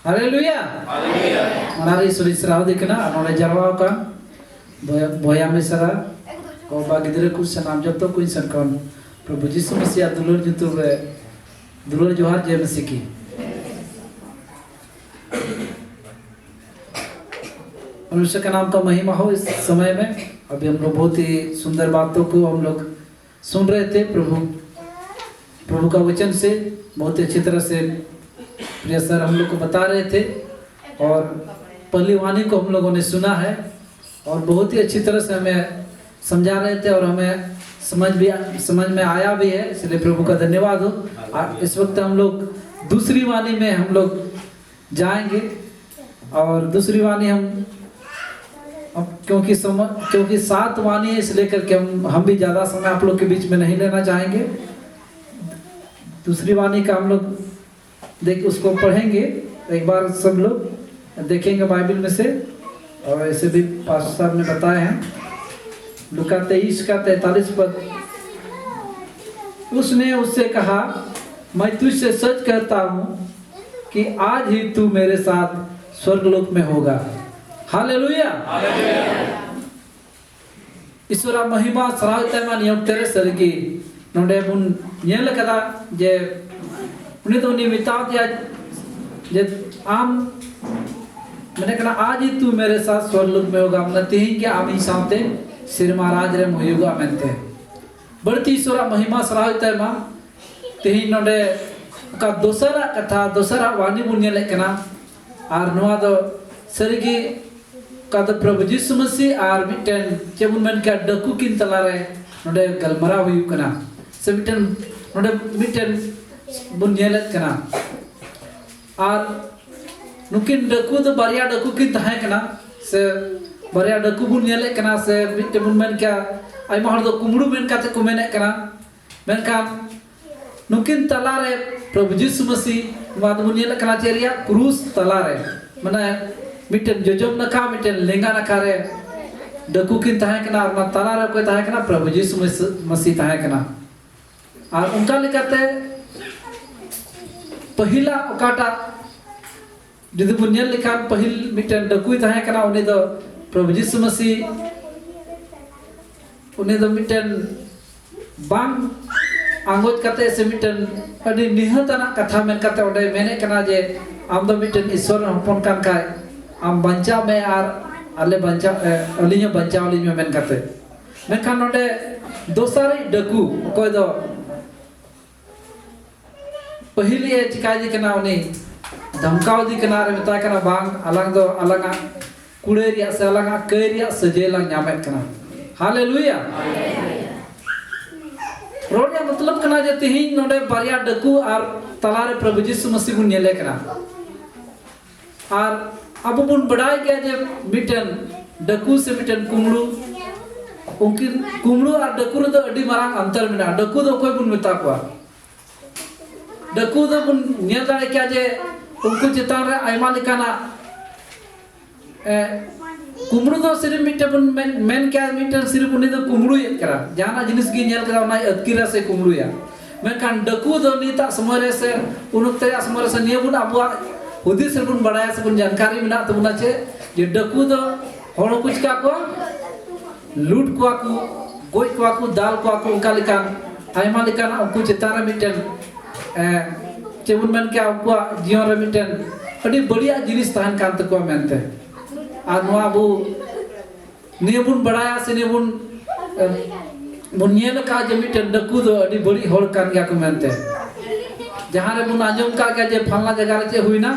Hallelujah Manari सुरी सराव दिखना नोरे जरवाव का बोया मिसरा को बागिदरे कुछ सनाम जब तो कोई सरकन प्रभु यीशु मसीह दुलर जुतुर रे दुलर जोहार जय मसीह की मनुष्य का नाम का महिमा हो इस समय में। अभी हम लोग बहुत ही सुंदर बातों को हम लोग सुन रहे थे प्रभु का वचन से बहुत अच्छी तरह से प्रिय सर हम लोग को बता रहे थे और पहली वाणी को हम लोगों ने सुना है और बहुत ही अच्छी तरह से हमें समझा रहे थे और हमें समझ में आया भी है, इसलिए प्रभु का धन्यवाद हो। इस वक्त हम लोग दूसरी वाणी में हम लोग जाएंगे और दूसरी वाणी हम क्योंकि 7 वाणी है इसलिए करके हम भी ज़्यादा समय आप लोग के बीच में नहीं लेना चाहेंगे। दूसरी वाणी का हम लोग उसको पढ़ेंगे एक बार सब लोग देखेंगे बाइबल में से और ऐसे भी पास्टर साहब ने बताए हैं। लूका 23 का 43 पद। उसने उससे कहा मैं तुझसे सच कहता हूँ कि आज ही तू मेरे साथ स्वर्गलोक में होगा। हालेलुया ईश्वरा महिमा सराहते मा नियम तेरे सरगी नोडे बुन नेल कदा जे उन्हें तो नहीं मिता दिया जे आम मैंने कहा आज ही तू मेरे साथ स्वर्गलोक में होगा मतलब तीन के आमी सामते सिर महाराज रे मोयुगा मेंते बढ़ती ईश्वरा महिमा सराहते मा तीन नोडे का दूसरा कथा दूसरा वाणी बुन नेल कना आर नोआ दो सरगी का तो प्रभु यीशु मसीह आर मिटन चेबुन मन का डकू किन तलारे नोडे गलमरा हुई कना से मिटन नोडे मिटन बुन नेलत कना आर नुकिन डकू तो बारिया डकू किन तहां कना से बारिया डकू बुन नेलत कना से मिटन बुन मन का आइमा हर दो कुमड़ू मेन काते को मेने कना मेनखान नुकिन तलारे प्रभु यीशु मसीह वाद बुन नेलत कना चेरिया क्रूस तलारे माने मिटन जोजम नखा मिटन लेंगा नखा रे डकू किन तहां कना और तला रे कोई तहां कना प्रभु यीशु मसीह तहां कना और उनका लेकाते पहिला ओकाटा जदि बुनियल लिखान पहिल मिटन डकू तहां कना उनी दो प्रभु यीशु मसीह उनी दो मिटन बांग आंगोज काते से मिटन अडी निहतना कथा मेन काते ओडे मेने कना जे आम दो मिटन ईश्वर हपन कान काय आम बंचा में आर अले बंचा अलिया बंचा अलिया में करते मैं खान नोटे दोसारी डकू कोई दो पहली है चिकाई दी कना उन्हें धमकाव दी कना रे मिता कना बांग अलग दो अलगा कुड़ेरिया से अलगा कैरिया सजेला न्यामेट कना। हालेलुया रोडिया मतलब कना जे तिहिन नोटे बारिया डकू और तलारे प्रभु यीशु मसीह बुन नेले कना और अब बुन बढ़ाई गया जे मिटन डकू से मिटन कुमड़ू उनकी कुमड़ू और डकू रे दो अडी मारांग अंतर मेना डकू दो कोई बुन मिता को डकू दो बुन नेल दाड़े क्या जे उनको चितान रे आयमा लिखाना कुमड़ू दो सिर्फ मिटन बुन मेन क्या मिटन सिर्फ उन्हीं दो कुमड़ू ये करा जाना जिनिस की नेल करा उन्हें अदकिरा से कुमड़ू या मैं कान डकू दो नीता समरे से उनुक्ते समरे से नियम बुन अबुआ हुदी से बुन बढ़ाया से बुन जानकारी मिला तो बुना चे ये डकू दो होड़ो कुछ का को लूट को गोई को दाल को उनका लिखान आयमा लिखान उनको चितारा मिटन चेबुन मन क्या उनको जीवन रे मिटन अड़ी बढ़िया जिनिस तहन कान तको मेनते आर नोआ बु नियबुन बढ़ाया से नियबुन बुनियल का जे मिटन डकू दो अड़ी बड़ी होड़ कान गया को मेनते जहां रे बुन आंजम का क्या जे फलना जगह रे चे हुईना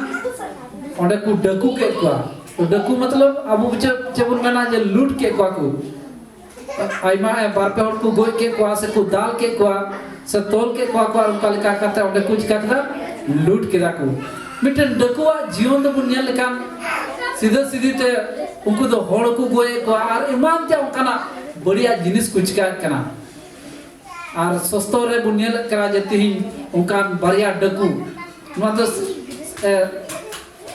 ओंडे को डकू के को तो डकू मतलब अबु चेबुन मेना जे लूट के को आइमा बारपे होड़ को गोई के को से को दाल के को से तोल के को उनका लिखा करते ओंडे कुछ करता लूट के को मिटन डकुआ जीवन दो बुन नेल कान सीधा सीधी ते उनको तो होड़ को गोए को और ईमान ते उनका बढ़िया जिनिस कुछ का कना और सस्तो रे बुन नेल करा जति ही उनका बारिया डकू नो तो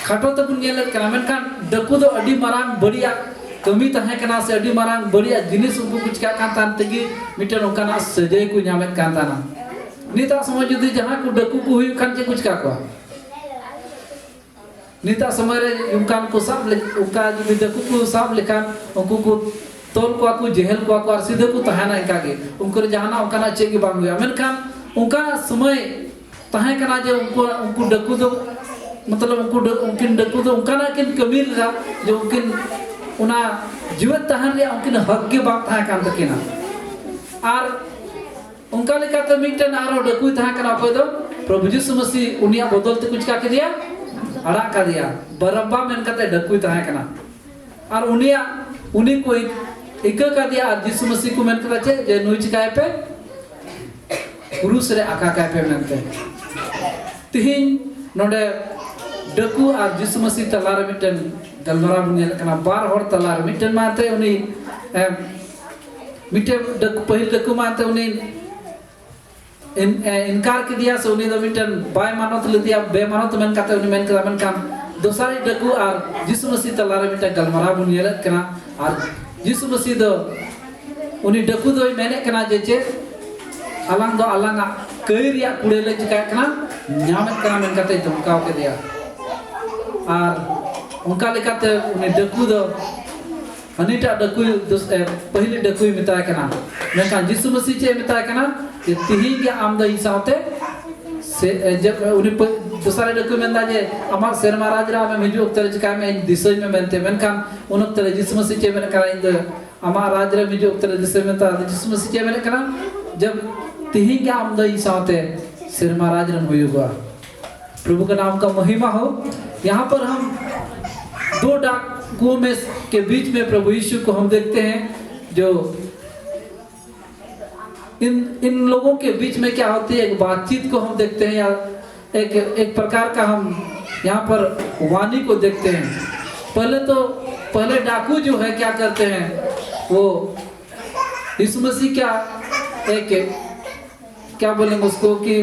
खाटो तो बुन नेल करा मेनखान डकू दो अडी मारांग बढ़िया कमी तहे कना से अडी मारांग बढ़िया जिनिस उनको कुछ का कान तान तेगी मिटन उनका सजे को न्यामेत कान ताना निता समझ जदी जहां को डकू को हुई खान जे कुछ का को निता समय रे उनकान को सब उनका जो देखो को सब लेखान उनको को तोल को आकु जेहल को आकु और सीधे को तहाना इनका के उनको जहाना उनका चेक बांग हुआ मेनखान उनका समय तहां कना जे उनको डकु दो मतलब उनकिन डकु दो उनका ना किन कमील रा जो उनकिन उना जीवित तहान रे उनकिन हक के बात तहां कान तकिना और उनका लेकाते मिटन आरो डकु तहां कना कोई दो प्रभु यीशु मसीह उनिया बदलते कुछ का दिया अड़ा का दिया बरब्बा मेन कते डकु तहां कना और उनी को एक का दिया और यीशु मसीह को मेन कता छे जे नुई चिकाय पे क्रूस रे आका काय पे मेनते तिहिन नोडे डकु और यीशु मसीह तलार मिटन गलमरा बुनिया कना बार हर तलार मिटन माते उनी मिटे डकु पहिल डकु माते उनी इनकार के दिया से उनी दो मिटन बाय मानत ले दिया बे मानत मेन कते उनी मेन करा मेन काम दोसारी डकु और यीशु मसीह तलार मिटन गलमरा बुनिया कना और यीशु मसीह दो उनी डकु दो मेने कना जे अलांग दो अलांगा कईरिया कुड़ेले चिकाय कना न्यामत कना मेन कते धमकाव के दिया और उनका लेकाते उनी डकु दो अनिटा डकु पहले डकु मिताय कना मेनका यीशु मसीह चे मिताय कना कि तिही के आमदा हिसाबते से जब उनी दूसरे डकु मेंदा जे अमा शर्मा राजरा में मिजु उक्तर चिकाय में दिसय में मेनते मेनका उन उक्तर यीशु मसीह चे मेन करा इंद अमा राजरा मिजु उक्तर दिसय में ता यीशु मसीह चे मेन कना जब तिही के आमदा हिसाबते शर्मा राजरा होयुगा प्रभु का नाम का महिमा हो। यहाँ पर हम दो डाकुओं में के बीच में प्रभु यीशु को हम देखते हैं जो इन लोगों के बीच में क्या होती है एक बातचीत को हम देखते हैं या एक प्रकार का हम यहाँ पर वाणी को देखते हैं। पहले डाकू जो है क्या करते हैं वो यीशु मसीह क्या बोलेंगे उसको कि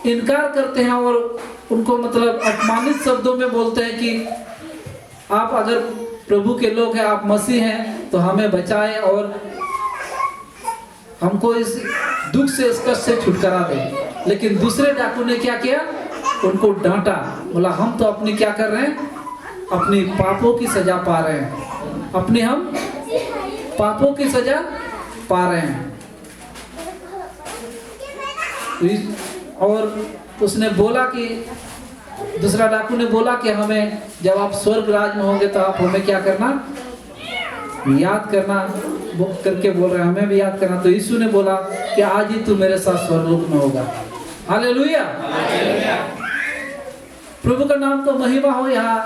इनकार करते हैं और उनको मतलब अपमानित शब्दों में बोलते हैं कि आप अगर प्रभु के लोग हैं आप मसीह हैं तो हमें बचाएं और हमको इस दुख से इस कष्ट से छुटकारा दें। लेकिन दूसरे डाकू ने क्या किया उनको डांटा बोला हम तो अपनी क्या कर रहे हैं अपनी पापों की सजा पा रहे हैं अपने हम पापों की सजा पा रहे हैं। और उसने बोला कि दूसरा डाकू ने बोला कि हमें जब आप स्वर्ग राज में होंगे तो आप हमें क्या करना याद करना करके बोल रहे हैं हमें भी याद करना। तो यीशु ने बोला कि आज ही तू मेरे साथ स्वर्गलोक में होगा। हालेलुया प्रभु का नाम तो महिमा हो। यहाँ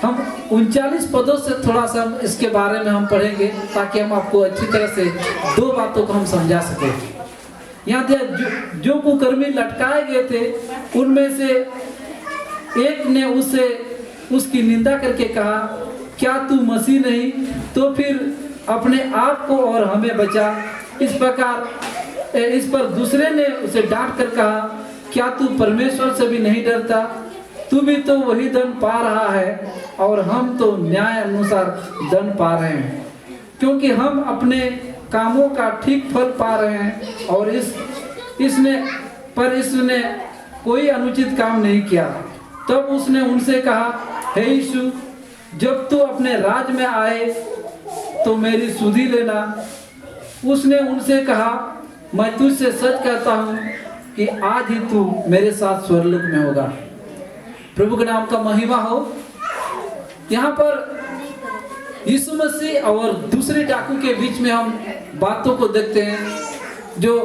हम 39 पदों से थोड़ा सा इसके बारे में हम पढ़ेंगे ताकि हम आपको अच्छी तरह से दो बातों को हम समझा सके। यहाँ जो कुकर्मी लटकाए गए थे उनमें से एक ने उसकी निंदा करके कहा क्या तू मसीह नहीं तो फिर अपने आप को और हमें बचा। इस पर दूसरे ने उसे डांट कर कहा क्या तू परमेश्वर से भी नहीं डरता तू भी तो वही दंड पा रहा है और हम तो न्याय अनुसार दंड पा रहे हैं क्योंकि हम अपने कामों का ठीक फल पा रहे हैं और इसने कोई अनुचित काम नहीं किया। तब उसने उनसे कहा हे यीशु जब तू अपने राज में आए तो मेरी सुधि लेना। उसने उनसे कहा मैं तुझसे सच कहता हूँ कि आज ही तू मेरे साथ स्वर्गलोक में होगा। प्रभु के नाम का महिमा हो। यहाँ पर यीशु मसीह और दूसरे डाकू के बीच में हम बातों को देखते हैं जो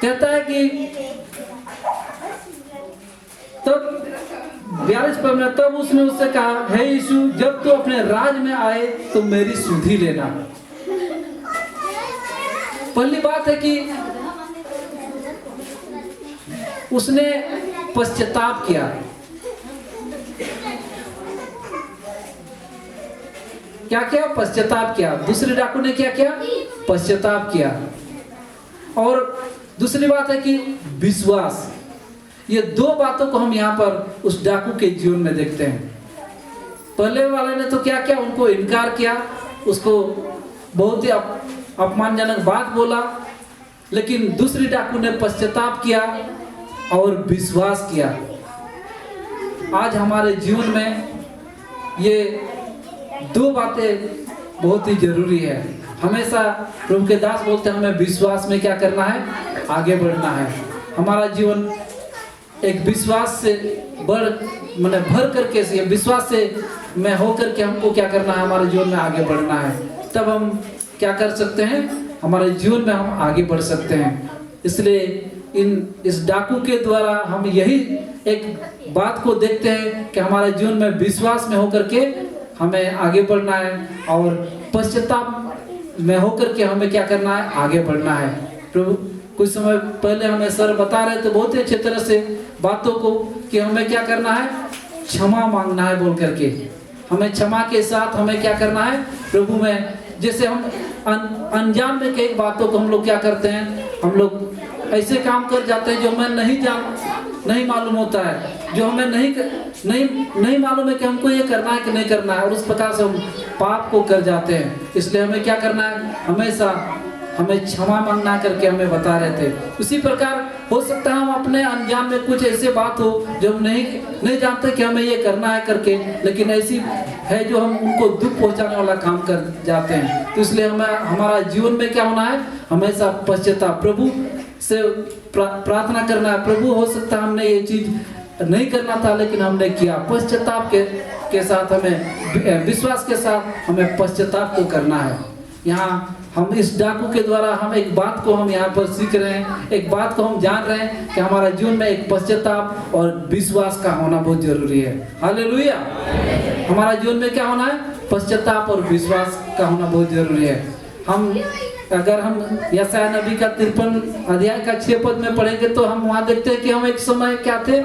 कहता है कि तब 42 पद में तब उसने उससे कहा हे यीशु जब तू अपने राज में आए तो मेरी सुधि लेना। पहली बात है कि उसने पश्चाताप किया। क्या किया पश्चाताप किया। दूसरे डाकू ने क्या किया पश्चाताप किया। और दूसरी बात है कि विश्वास। ये दो बातों को हम यहाँ पर उस डाकू के जीवन में देखते हैं। पहले वाले ने तो क्या किया उनको इनकार किया उसको बहुत ही अपमानजनक बात बोला लेकिन दूसरी डाकू ने पश्चाताप किया और विश्वास किया। आज हमारे जीवन में ये दो बातें बहुत ही जरूरी है। हमेशा प्रभु के दास बोलते हैं हमें विश्वास में क्या करना है, आगे बढ़ना है। हमारा जीवन एक विश्वास से भर करके से विश्वास से में होकर के हमको क्या करना है, हमारे जीवन में आगे बढ़ना है। तब हम क्या कर सकते हैं, हमारे जीवन में हम आगे बढ़ सकते हैं। इसलिए इस डाकू के द्वारा हम यही एक बात को देखते हैं कि हमारे जीवन में विश्वास में होकर के हमें आगे बढ़ना है और पश्चाताप में होकर के हमें क्या करना है, आगे बढ़ना है। प्रभु कुछ समय पहले हमें सर बता रहे थे बहुत ही अच्छे तरह से बातों को कि हमें क्या करना है, क्षमा मांगना है बोल करके। हमें क्षमा के साथ हमें क्या करना है, प्रभु में जैसे हम अनजान में कई बातों को हम लोग क्या करते हैं, हम लोग ऐसे काम कर जाते हैं जो हमें नहीं मालूम होता है, जो हमें नहीं मालूम है कि हमको ये करना है कि नहीं करना है, और उस प्रकार से हम पाप को कर जाते हैं। इसलिए हमें क्या करना है, हमेशा हमें क्षमा मांगना करके हमें बता रहे थे। उसी प्रकार हो सकता है हम अपने अनजान में कुछ ऐसे बात हो जो हम नहीं जानते कि हमें ये करना है करके, लेकिन ऐसी है जो हम उनको दुख पहुंचाने वाला काम कर जाते हैं। तो इसलिए हमें हमारा जीवन में क्या होना है, हमेशा पश्चाताप प्रभु से प्रार्थना करना है। प्रभु हो सकता है हमने ये चीज नहीं करना था लेकिन हमने किया, पश्चाताप के साथ हमें विश्वास के साथ हमें पश्चाताप को करना है। यहाँ हम इस डाकू के द्वारा हम एक बात को हम यहाँ पर सीख रहे हैं, एक बात को हम जान रहे हैं कि हमारा जीवन में एक पश्चाताप और विश्वास का होना बहुत जरूरी है। हालेलुया। हमारा जीवन में क्या होना है, पश्चाताप और विश्वास का होना बहुत जरूरी है। अगर हम यशायाह नबी का 53 अध्याय का 6 पद में पढ़ेंगे तो हम वहाँ देखते हैं कि हम एक समय क्या थे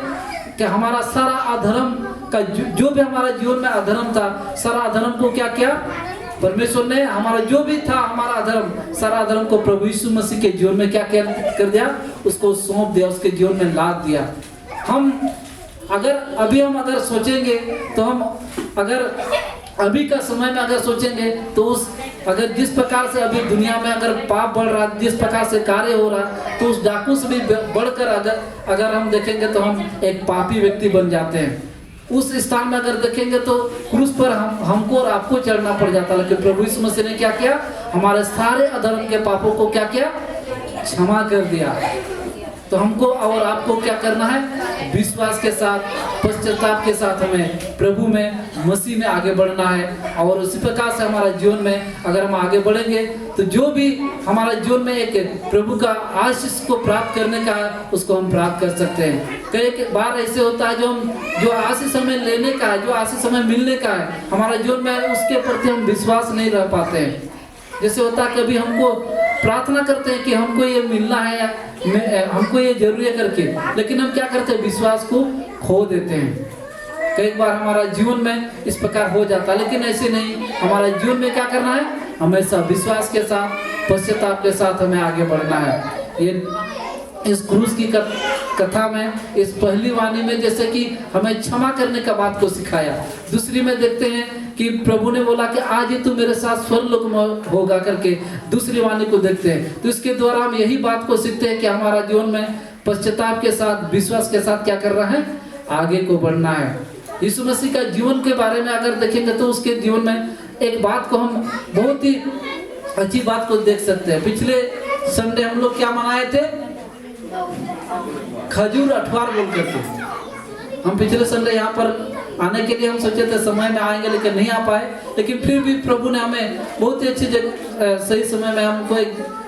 कि हमारा सारा अधर्म का जो भी हमारा जीवन में अधर्म था, सारा अधर्म को क्या किया, परमेश्वर ने हमारा जो भी था हमारा अधर्म, सारा अधर्म को प्रभु यीशु मसीह के जीवन में क्या कर दिया, उसको सौंप दिया, उसके जीवन में लाद दिया। हम अगर सोचेंगे तो हम अगर अभी का समय में अगर सोचेंगे तो अगर जिस प्रकार से अभी दुनिया में अगर पाप बढ़ रहा, जिस प्रकार से कार्य हो रहा, तो उस डाकू से भी बढ़कर अगर हम देखेंगे तो हम एक पापी व्यक्ति बन जाते हैं। उस स्थान में अगर देखेंगे तो क्रूस पर हमको और आपको चढ़ना पड़ जाता, लेकिन प्रभु यीशु मसीह ने क्या किया, हमारे सारे अधर्म के पापों को क्या किया, क्षमा कर दिया। तो हमको और आपको क्या करना है, विश्वास के साथ, पश्चाताप के साथ हमें प्रभु में, मसीह में आगे बढ़ना है। और उसी प्रकार से हमारा जीवन में अगर हम आगे बढ़ेंगे तो जो भी हमारा जीवन में एक प्रभु का आशीष को प्राप्त करने का है, उसको हम प्राप्त कर सकते हैं। कई बार ऐसे होता है जो आशीष हमें लेने का है, जो आशीष हमें मिलने का है, हमारा जीवन में उसके प्रति हम विश्वास नहीं रह पाते हैं। जैसे होता है कभी हमको प्रार्थना करते हैं कि हमको ये मिलना है, हमको ये जरूरी है करके, लेकिन हम क्या करते हैं, विश्वास को खो देते हैं। कई बार हमारा जीवन में इस प्रकार हो जाता है, लेकिन ऐसे नहीं। हमारा जीवन में क्या करना है, हमेशा विश्वास के साथ, पश्चाताप के साथ हमें आगे बढ़ना है। ये इस क्रूस की कथा में, इस पहली वाणी में जैसे कि हमें क्षमा करने का बात को सिखाया, दूसरी में देखते हैं कि प्रभु ने बोला कि आज ही तू मेरे साथ स्वर्गलोक में होगा करके दूसरी वाणी को देखते हैं। तो इसके द्वारा हम यही बात को सीखते हैं कि हमारा जीवन में पश्चाताप के साथ, विश्वास के साथ क्या करना है, आगे को बढ़ना है। यीशु मसीह का जीवन के बारे में अगर देखेंगे तो उसके जीवन में एक बात को हम बहुत ही अच्छी बात को देख सकते हैं। पिछले संडे हम लोग क्या मनाए थे, खजूर अठवार बोल करके। हम पिछले संडे यहाँ पर आने के लिए हम सोचे थे समय में आएंगे, लेकिन नहीं आ पाए, लेकिन फिर भी प्रभु ने हमें बहुत ही अच्छी जगह, सही समय में हमको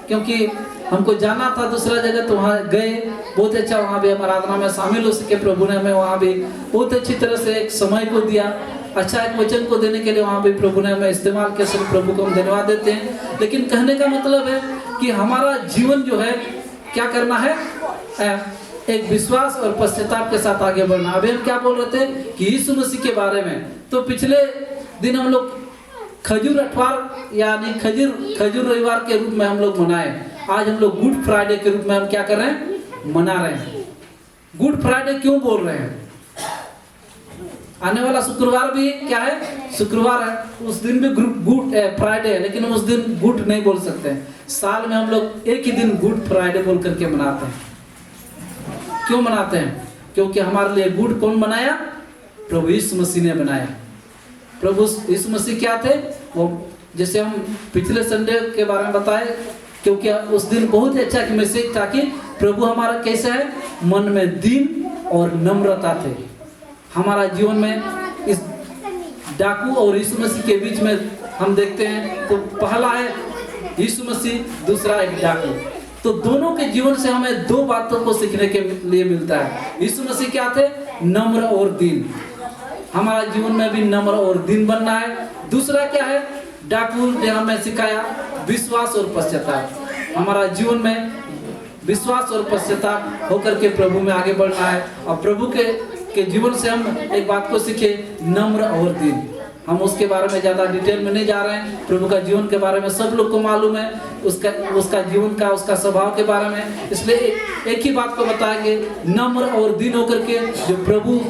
क्योंकि हमको जाना था दूसरा जगह, तो वहाँ गए, बहुत अच्छा वहाँ भी हम आराधना में शामिल हो सके। प्रभु ने हमें वहाँ भी बहुत अच्छी तरह से एक समय को दिया, अच्छा एक वचन को देने के लिए वहाँ भी प्रभु ने हमें इस्तेमाल किया। सब प्रभु को हम धन्यवाद देते हैं। लेकिन कहने का मतलब है कि हमारा जीवन जो है क्या करना है, एक विश्वास और पश्चाताप के साथ आगे बढ़ना। अभी हम क्या बोल रहे थे कि यीशु मसीह के बारे में, तो पिछले दिन हम लोग खजूर अठवार यानी खजूर रविवार के रूप में हम लोग मनाए। आज हम लोग गुड फ्राइडे के रूप में हम क्या कर रहे हैं, मना रहे हैं। गुड फ्राइडे क्यों बोल रहे हैं, आने वाला शुक्रवार भी क्या है, शुक्रवार है, उस दिन भी गुड फ्राइडे है, लेकिन उस दिन गुड नहीं बोल सकते हैं। साल में हम लोग एक ही दिन गुड फ्राइडे बोल करके मनाते हैं। क्यों मनाते हैं? क्योंकि हमारे लिए गुड कौन बनाया? प्रभु यीशु मसीह ने बनाया। प्रभु यीशु मसीह क्या थे? वो जैसे हम पिछले संडे के बारे में बताए, क्योंकि उस दिन बहुत ही अच्छा मैसेज था कि प्रभु हमारा कैसा है, मन में दीन और नम्रता थे। हमारा जीवन में इस डाकू और यीशु मसीह के बीच में हम देखते हैं तो पहला है यीशु मसीह, दूसरा एक डाकू। तो दोनों के जीवन से हमें दो बातों को सीखने के लिए मिलता है। यीशु मसीह क्या थे? नम्र और दीन। हमारा जीवन में भी नम्र और दीन बनना है। दूसरा क्या है? डाकू ने हमें सिखाया विश्वास और पश्चाताप। हमारा जीवन में विश्वास और पश्चाताप होकर के प्रभु में आगे बढ़ना है। और प्रभु के जीवन से हम एक बात को सीखे, नम्र और दीन। हम उसके बारे में ज़्यादा डिटेल में नहीं जा रहे हैं। प्रभु का जीवन के बारे में सब लोग को मालूम है, उसका जीवन का, उसका स्वभाव के बारे में। इसलिए एक ही बात को बताएंगे, नम्र और दीन होकर के जो प्रभु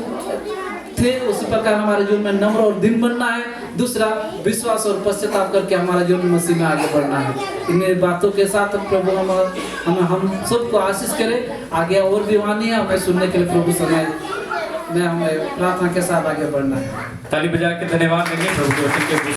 थे उसी प्रकार हमारे जीवन में नम्र और दीन बनना है। दूसरा विश्वास और पश्चाताप करके हमारा जीवन मसीह में आगे बढ़ना है। इन बातों के साथ प्रभु हम सबको आशीष करे। आगे और भी वाणी है, हमें सुनने के लिए प्रभु समय में हमें प्रार्थना के साथ आगे बढ़ना है। ताली बजा के धन्यवाद देंगे प्रभु के वचन के